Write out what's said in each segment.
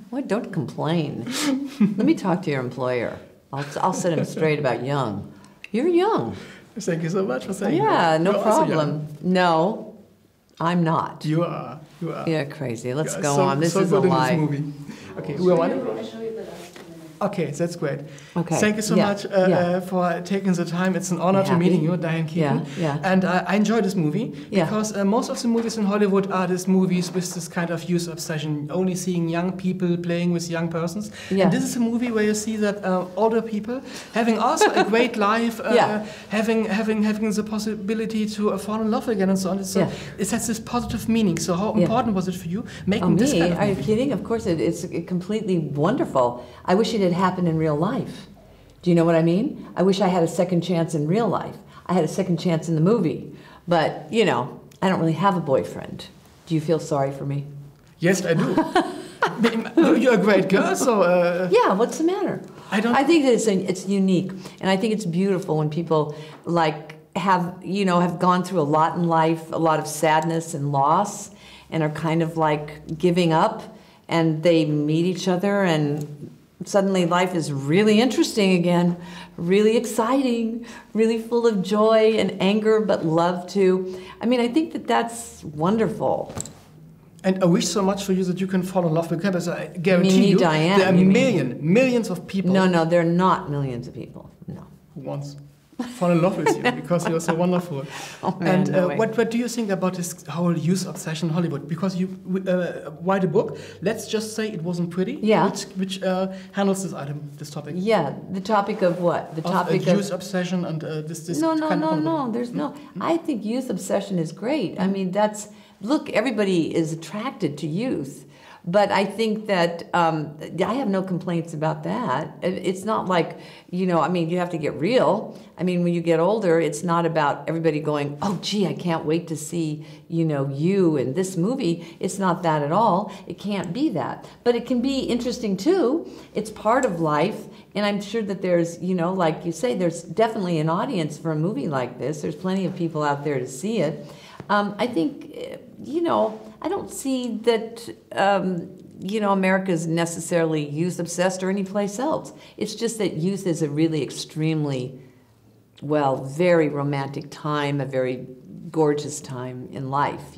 What? Don't complain. Let me talk to your employer. I'll set him straight about young. You're young. Thank you so much for saying that. Yeah, no You're problem. No, I'm not. You are. You are. Yeah, crazy. Let's go so, on. This so is a lie. movie. Okay, we want to. Okay, that's great. Okay. Thank you so much for taking the time. It's an honor to meeting you, Diane Keaton. Yeah. And I enjoy this movie because most of the movies in Hollywood are these movies with this kind of youth obsession, only seeing young people playing with young persons. Yeah. And this is a movie where you see that older people having also a great life, having the possibility to fall in love again and so on. So it has this positive meaning. So how important was it for you making this kind of movie? Are you kidding? Of course, it's completely wonderful. I wish it had happened in real life. Do you know what I mean? I wish I had a second chance in real life. I had a second chance in the movie. But, you know, I don't really have a boyfriend. Do you feel sorry for me? Yes, I do. You're a great girl, so... Yeah, what's the matter? I think that it's unique. And I think it's beautiful when people, like, have gone through a lot in life, a lot of sadness and loss, and are kind of like giving up, and they meet each other, and suddenly life is really interesting again, really exciting, really full of joy and anger, but love too. I mean, I think that that's wonderful. And I wish so much for you that you can fall in love with because I guarantee you Diane, there are millions of people. No, there are not millions of people. No. Who wants fall in love with you because you're so wonderful. Oh, man, and no way. what do you think about this whole youth obsession in Hollywood? Because you write a book. Let's just say it wasn't pretty. Yeah. Which handles this topic. Yeah, the topic of what? The topic of youth obsession and this. No. There's no. I think youth obsession is great. I mean, look. Everybody is attracted to youth. But I think that I have no complaints about that. It's not like, I mean, you have to get real. I mean, when you get older, it's not about everybody going, oh, gee, I can't wait to see, you in this movie. It's not that at all. It can't be that. But it can be interesting, too. It's part of life. And I'm sure that there's, like you say, there's definitely an audience for a movie like this. There's plenty of people out there to see it. I think, I don't see that, America is necessarily youth obsessed or any place else. It's just that youth is a really extremely, very romantic time, a very gorgeous time in life,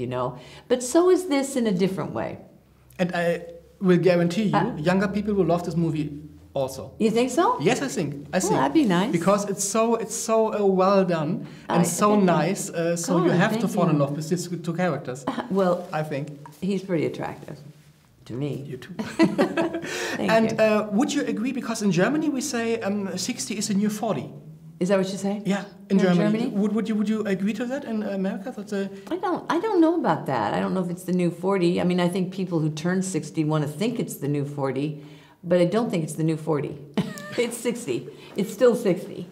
But so is this in a different way. And I will guarantee you, younger people will love this movie also. You think so? Yes, I think. That'd be nice. Because it's so well done and so nice. So you have to fall in love with these two characters. Well, I think he's pretty attractive to me. You too. And would you agree? Because in Germany we say 60 is the new 40. Is that what you say? Yeah, in Germany. Would you agree to that in America? I don't know about that. I don't know if it's the new 40. I mean, I think people who turn 60 want to think it's the new 40. But I don't think it's the new 40. It's 60. It's still 60.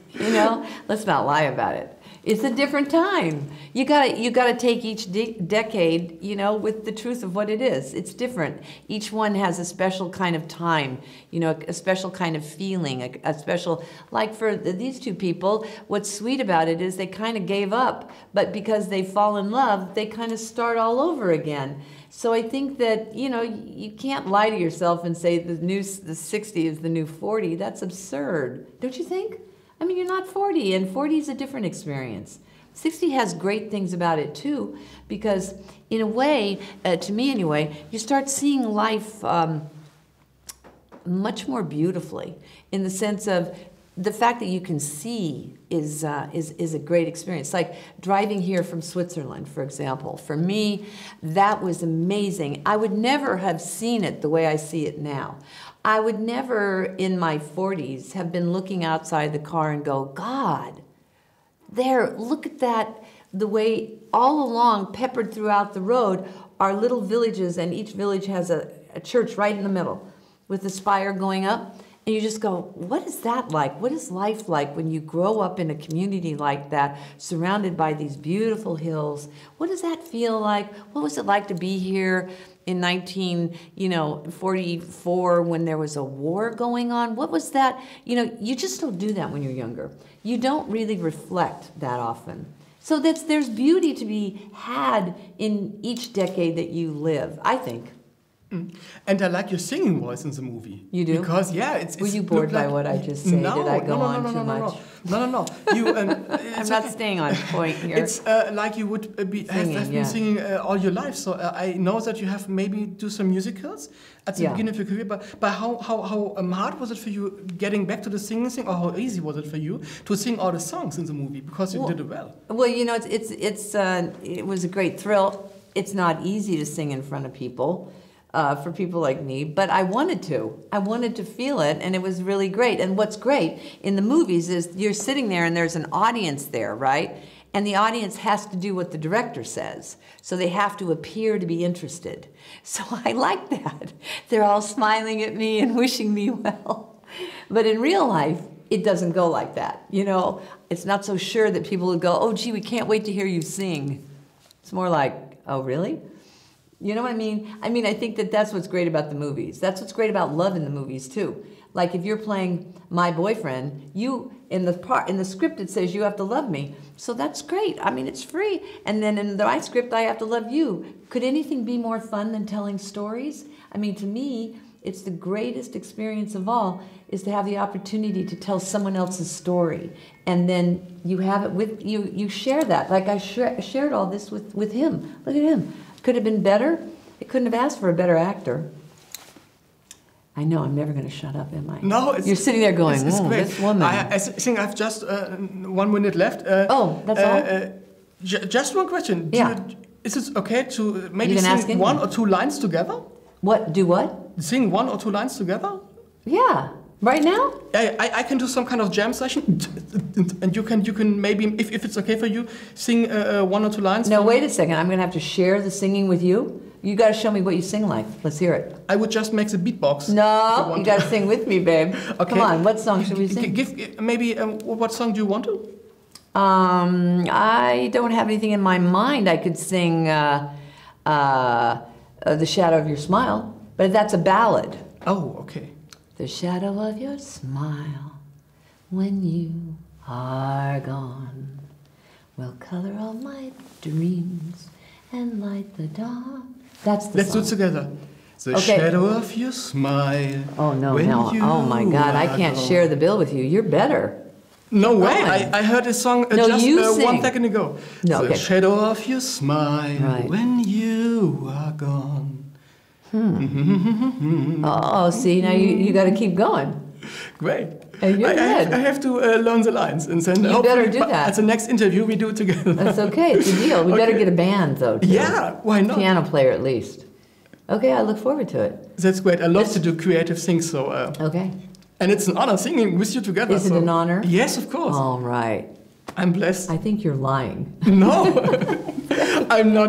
Let's not lie about it. It's a different time. You gotta take each decade, with the truth of what it is. It's different. Each one has a special kind of time, a special kind of feeling, a special, like for these two people, what's sweet about it is they kind of gave up, but because they fall in love, they kind of start all over again. So I think that, you can't lie to yourself and say the 60 is the new 40. That's absurd. Don't you think? I mean, you're not 40, and 40 is a different experience. 60 has great things about it, too, because in a way, to me anyway, you start seeing life much more beautifully in the sense of the fact that you can see is a great experience. Like driving here from Switzerland, for example. For me, that was amazing. I would never have seen it the way I see it now. I would never, in my 40s, have been looking outside the car and go, God, there, look at that, the way all along, peppered throughout the road, are little villages, and each village has a church right in the middle with the spire going up. And you just go, what is that like? What is life like when you grow up in a community like that, surrounded by these beautiful hills? What does that feel like? What was it like to be here in 1944 when there was a war going on? What was that? You just don't do that when you're younger. You don't really reflect that often. So there's beauty to be had in each decade that you live, I think. And I like your singing voice in the movie. You do? Because, yeah, it's... Were you bored by what I just said? No, Did I go on too much? No. I'm not staying on point here. It's like you would have been singing all your life. So I know that you have maybe do some musicals at the beginning of your career. But how hard was it for you getting back to the singing thing, or how easy was it for you to sing all the songs in the movie because you did it well? Well, you know, it was a great thrill. It's not easy to sing in front of people. For people like me, but I wanted to. I wanted to feel it, and it was really great. And what's great in the movies is you're sitting there and there's an audience there, right? And the audience has to do what the director says. So they have to appear to be interested. So I like that. They're all smiling at me and wishing me well. But in real life, it doesn't go like that. You know, it's not so sure that people would go, oh, gee, we can't wait to hear you sing. It's more like, oh, really? You know what I mean? I think that that's what's great about the movies. That's what's great about love in the movies too. Like if you're playing my boyfriend, you in the script it says you have to love me. So that's great. I mean, it's free. And then in my script I have to love you. Could anything be more fun than telling stories? I mean, to me, it's the greatest experience of all is to have the opportunity to tell someone else's story. And then you have it with you share that. Like I shared all this with him. Look at him. Could have been better. It couldn't have asked for a better actor. I know, I'm never going to shut up, am I? No, you're sitting there going, it's great. This woman. I think I've just 1 minute left. Oh, that's all? Just one question. Is it okay to maybe sing 1 or 2 lines together? What? Do what? Sing 1 or 2 lines together? Yeah. Right now? I can do some kind of jam session, and you can maybe, if it's okay for you, sing 1 or 2 lines. No, wait a second. I'm going to have to share the singing with you. You got to show me what you sing like. Let's hear it. I would just make the beatbox. No, you got to sing with me, babe. Okay. Come on. What song should we sing? Maybe what song do you want to? I don't have anything in my mind. I could sing "The Shadow of Your Smile," but that's a ballad. Oh, okay. The shadow of your smile when you are gone will color all my dreams and light the dawn. That's the Let's song. do it together. The shadow of your smile. Oh, no. Oh, my God. I can't share the bill with you. You're better. No way. I heard this song just 1 second ago. No, the shadow of your smile when you are gone. Oh, see, now you got to keep going. Great. You're good. I have to learn the lines, and then you better do that. At the next interview, we do it together. That's okay. It's a deal. We better get a band, though. Too. Yeah, why not? Piano player, at least. Okay, I look forward to it. That's great. I love to do creative things. So. Okay. And it's an honor singing with you together. Is it an honor? Yes, of course. All right. I'm blessed. I think you're lying. No, I'm not.